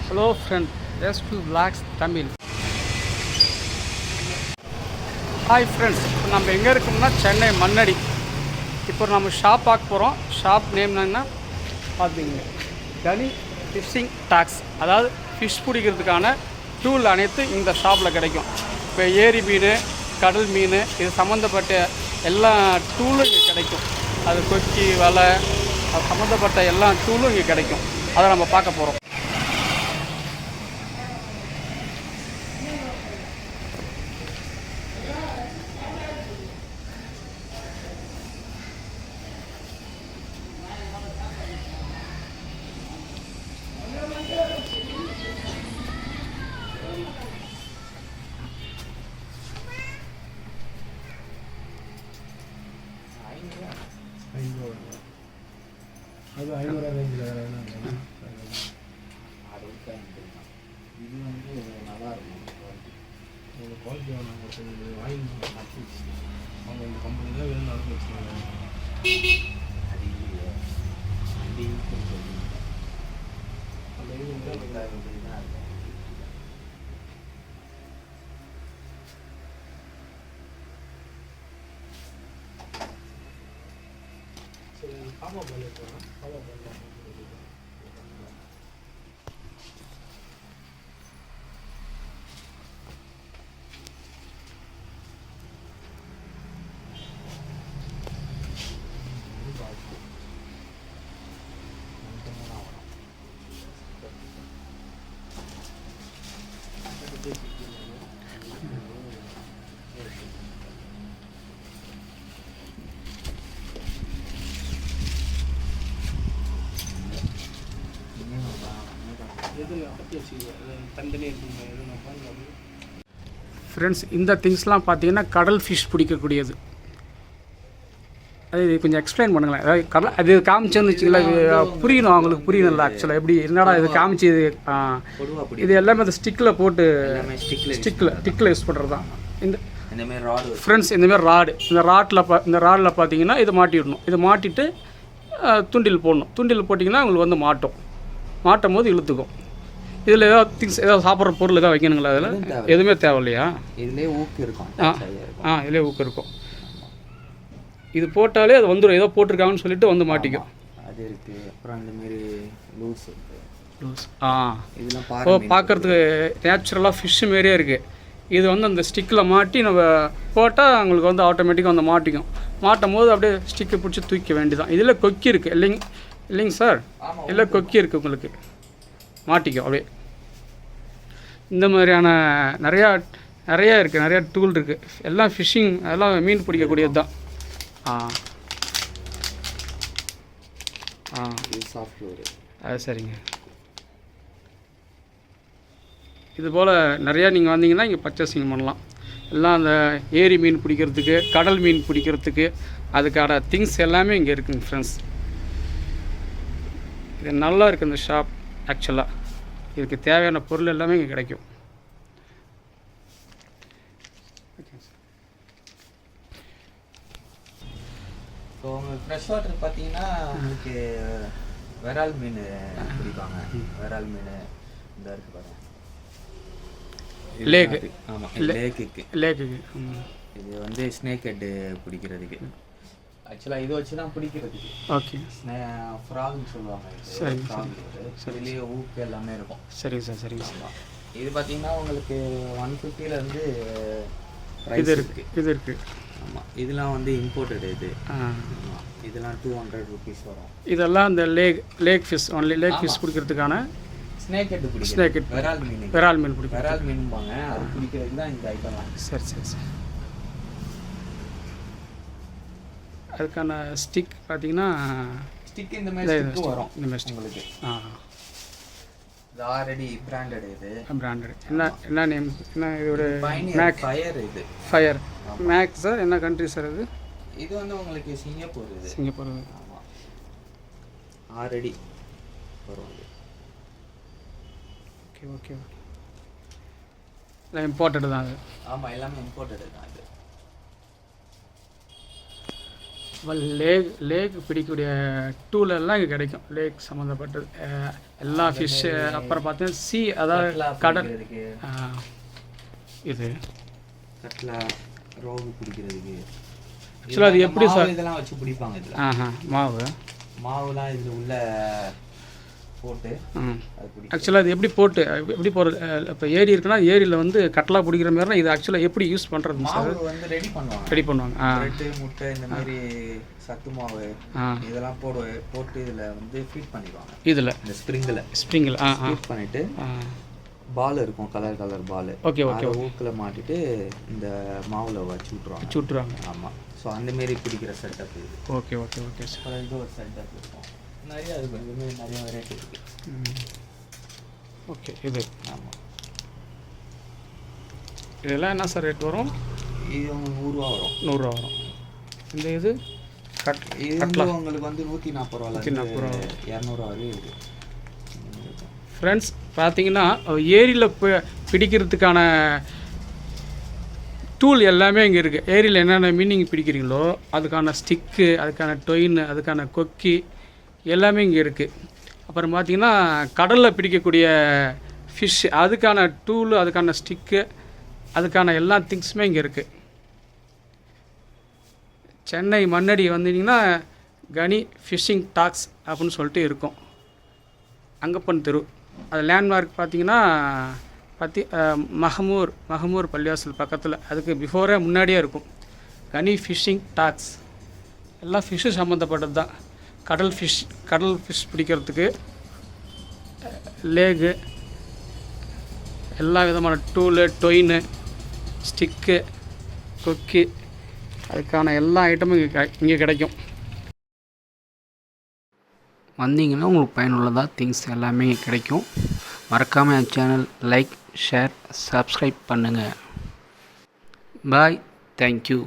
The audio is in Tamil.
Hello friend, S2 Vlogs Tamil. Hi friends, இப்போ நம்ம எங்கே இருக்கோம்னா சென்னை மண்ணடி. இப்போ நம்ம ஷாப் பார்க்க போகிறோம். ஷாப் நேம் என்னன்னா பார்த்தீங்க, கனி ஃபிஷ்ஷிங் டாக்ஸ். அதாவது ஃபிஷ் பிடிக்கிறதுக்கான டூல் அனைத்து இந்த ஷாப்பில் கிடைக்கும். இப்போ ஏரி மீன், கடல் மீன், இது சம்மந்தப்பட்ட எல்லா டூலும் இங்கே கிடைக்கும். அது கொக்கி, வலை, அது சம்மந்தப்பட்ட எல்லா டூலும் இங்கே கிடைக்கும். அதை நம்ம பார்க்க போகிறோம். அது 500 ரேஞ்சில் வேறு என்ன இது வந்து நல்லா இருக்கும். உங்களுக்கு குவாலிட்டி வேணும், வாங்கி அவங்க இந்த கம்பெனி தான் வேணும் நடந்து வச்சுருக்காங்க. அது இல்லையே, அது அந்த இது தான் இருக்கும். சரி, காமா பண்ணிக்கலாம். காமா பண்ணலாம். ஃப்ரெண்ட்ஸ், இந்த திங்ஸ்லாம் பார்த்தீங்கன்னா கடல் ஃபிஷ் பிடிக்கக்கூடியது. அது கொஞ்சம் எக்ஸ்பிளைன் பண்ணுங்களேன். அதாவது கடல் அது காமிச்சோன்னு வச்சுக்கலாம், புரியணும், அவங்களுக்கு புரியணும்ல. ஆக்சுவலாக எப்படி என்னடா இது காமிச்சு இது எல்லாமே அந்த ஸ்டிக்கில் போட்டு ஸ்டிக்கில் யூஸ் பண்ணுறது தான். இந்த ஃப்ரெண்ட்ஸ், இந்தமாரி ராடு, இந்த ராடில் பார்த்தீங்கன்னா இதை மாட்டிடணும். இதை மாட்டிட்டு துண்டில் போடணும். துண்டில் போட்டிங்கன்னா உங்களுக்கு வந்து மாட்டும் போது இழுத்துக்கும். இதில் ஏதாவது திங்ஸ், ஏதாவது சாப்பிட்ற பொருள் ஏதாவது வைக்கணுங்களா? அதில் எதுவுமே தேவையில்லையா? இதுலேயே ஊக்கு இருக்கும். இதுலேயே ஊக்கு இருக்கும். இது போட்டாலே அது வந்துடும், ஏதோ போட்டிருக்காங்கன்னு சொல்லிட்டு வந்து மாட்டிக்கும். அது இருக்குது. அப்புறம் அந்தமாரி லூஸ் இதெல்லாம் பார்க்குறதுக்கு நேச்சுரலாக ஃபிஷ்ஷு மாரியே இருக்குது. இது வந்து அந்த ஸ்டிக்கில் மாட்டி நம்ம போட்டால் அவங்களுக்கு வந்து ஆட்டோமேட்டிக்காக வந்து மாட்டிக்கும். மாட்டும் போது அப்படியே ஸ்டிக்கை பிடிச்சி தூக்க வேண்டியதான். இதில் கொக்கி இருக்குது இல்லைங்க சார்? இல்லை, கொக்கி இருக்குது, உங்களுக்கு மாட்டிக்கும் அப்படியே. இந்த மாதிரியான நிறையா இருக்குது, நிறையா டூல் இருக்குது. எல்லாம் ஃபிஷ்ஷிங், அதெல்லாம் மீன் பிடிக்கக்கூடியது தான். அது சரிங்க. இது போல் நிறையா நீங்கள் வந்தீங்கன்னா இங்கே பர்ச்சேசிங் பண்ணலாம். எல்லாம் அந்த ஏரி மீன் பிடிக்கிறதுக்கு, கடல் மீன் பிடிக்கிறதுக்கு அதுக்கான திங்ஸ் எல்லாமே இங்கே இருக்குங்க ஃப்ரெண்ட்ஸ். இது நல்லா இருக்குது இந்த ஷாப். ஆக்சுவலாக இதுக்கு தேவையான பொருள் எல்லாமே இங்கே கிடைக்கும். ஸோ உங்களுக்கு ஃப்ரெஷ் வாட்டர் பார்த்தீங்கன்னா உங்களுக்கு விரால் மீன் பிடிப்பாங்க. விரால் மீன் இந்த இருக்குது பாருங்க, லேக்கு. ஆமாம், லேக்குக்கு இது வந்து ஸ்னேக் ஹெட்டு பிடிக்கிறதுக்கு. ஆக்சுவலாக இது வச்சு தான் பிடிக்கிறதுக்கு. ஓகே, ஃப்ராக்னு சொல்லுவாங்க. சரி சரி, இதுலேயே ஊக்கு எல்லாமே இருக்கும். சரிங்க சார், சரிங்க சார். இது பார்த்தீங்கன்னா உங்களுக்கு 150லேருந்து இது இருக்குது. ஆமாம், இதெல்லாம் வந்து இம்போர்ட்டடு. இதெல்லாம் 200 ருபீஸ் வரும். இதெல்லாம் இந்த lake fish, only lake fish பிடிக்கிறதுக்கான ஸ்னேக் ஹெட் பிடிக்கும். ஸ்னேக் ஹெட், விரால் மீன் பிடிக்கும். விரால் மீன்பாங்க, அது பிடிக்கிறதுக்கு தான் இந்த ஐட்டம். சரி. அதுக்கான ஸ்டிக் பார்த்தீங்கன்னா ஸ்டிக் இந்த மாதிரி ஸ்டிக் வரும். இந்த மாதிரி ஸ்டிக் உங்களுக்கு இது ஆல்ரெடி பிராண்டட். இது பிராண்டட். என்ன நேம்? என்ன இதோட? Make fire. இது ஃபயர் மேக் சார். என்ன கண்ட்ரி சார் இது? இது வந்து உங்களுக்கு சிங்கப்பூர். இது சிங்கப்பூர். ஆமாம், ஆல்ரெடி வரும். ஓகே. எல்லாம் இம்போர்ட்டடு தான் அது. ஆமாம், எல்லாமே இம்போர்ட்டடு தான். இது லேக் பிடிக்கக்கூடிய டூல் எல்லாம் இங்கே கிடைக்கும். லேக் சம்மந்தப்பட்டது எல்லா ஃபிஷ்ஷு. அப்புறம் பார்த்தீங்கன்னா அதாவது கடல். இது கட்லா ரோகு பிடிக்கிறதுக்கு ஆக்சுவலாக அது எப்படி சார் இதெல்லாம் வச்சு பிடிப்பாங்க இதில். மாவுலாம் இதில் உள்ள போட்டு ஆக்சுவலாக அது எப்படி போட்டு எப்படி போகிறது? இப்போ ஏரி இருக்குன்னா ஏரியில் வந்து கட்லா பிடிக்கிற மாதிரினா இது ஆக்சுவலாக எப்படி யூஸ் பண்ணுறது சார்? வந்து ரெடி பண்ணுவாங்க. பிரெட்டு, முட்டை, இந்த மாதிரி சத்து மாவு இதெல்லாம் போட்டு இதில் வந்து ஃபீட் பண்ணிடுவாங்க. இதில் இந்த ஸ்ப்ரிங்கில் ஃபீட் பண்ணிவிட்டு பால் இருக்கும், கலர் பால். ஓகே ஊக்கில் மாட்டிட்டு இந்த மாவில் வச்சு விட்ருவாங்க. ஆமாம். ஸோ அந்தமாரி பிடிக்கிற செட்டப் இது. Okay sir. இது ஒரு செட்டப் இருக்கும். நிறைய இருக்கும். இதுமாரி நிறைய வெரைட்டி இருக்குது. ஓகே. இது ஆமாம். இதெல்லாம் என்ன சார் ரேட் வரும்? இது உங்களுக்கு 100 ரூபா வரும். 100 ரூபா வரும். இந்த இது இது வந்து உங்களுக்கு வந்து 140 ரூபா 200 வரையும் இருக்குது. ஃப்ரெண்ட்ஸ் பார்த்தீங்கன்னா ஏரியில் பிடிக்கிறதுக்கான டூல் எல்லாமே இங்கே இருக்குது. ஏரியில் என்னென்ன மீனிங் பிடிக்கிறீங்களோ அதுக்கான ஸ்டிக்கு, அதுக்கான டொயின், அதுக்கான கொக்கி எல்லாமே இங்கே இருக்குது. அப்புறம் பார்த்திங்கன்னா கடலில் பிடிக்கக்கூடிய ஃபிஷ் அதுக்கான டூலு, அதுக்கான ஸ்டிக்கு, அதுக்கான எல்லா திங்ஸுமே இங்கே இருக்குது. சென்னை மண்ணடி வந்தீங்கன்னா கனி ஃபிஷ்ஷிங் டாக்ஸ் அப்படின்னு சொல்லிட்டு இருக்கும். அங்கப்பன் தெரு. அது லேண்ட்மார்க் பார்த்திங்கன்னா மஹமூர் பள்ளிவாசல் பக்கத்தில், அதுக்கு பிஃபோரே முன்னாடியே இருக்கும். கனி ஃபிஷ்ஷிங் டாக்ஸ் எல்லாம் ஃபிஷ்ஷு சம்மந்தப்பட்டது தான். கடல் ஃபிஷ் பிடிக்கிறதுக்கு லேகு, எல்லா விதமான டூலு, டொயினு, ஸ்டிக்கு, கொக்கி, அதுக்கான எல்லா ஐட்டமும் இங்கே கிடைக்கும். வந்தீங்கன்னா உங்களுக்கு பயனுள்ளதாக திங்ஸ் எல்லாமே கிடைக்கும். மறக்காமல் என் சேனல் லைக், ஷேர், சப்ஸ்கிரைப் பண்ணுங்கள். பாய். தேங்க்யூ.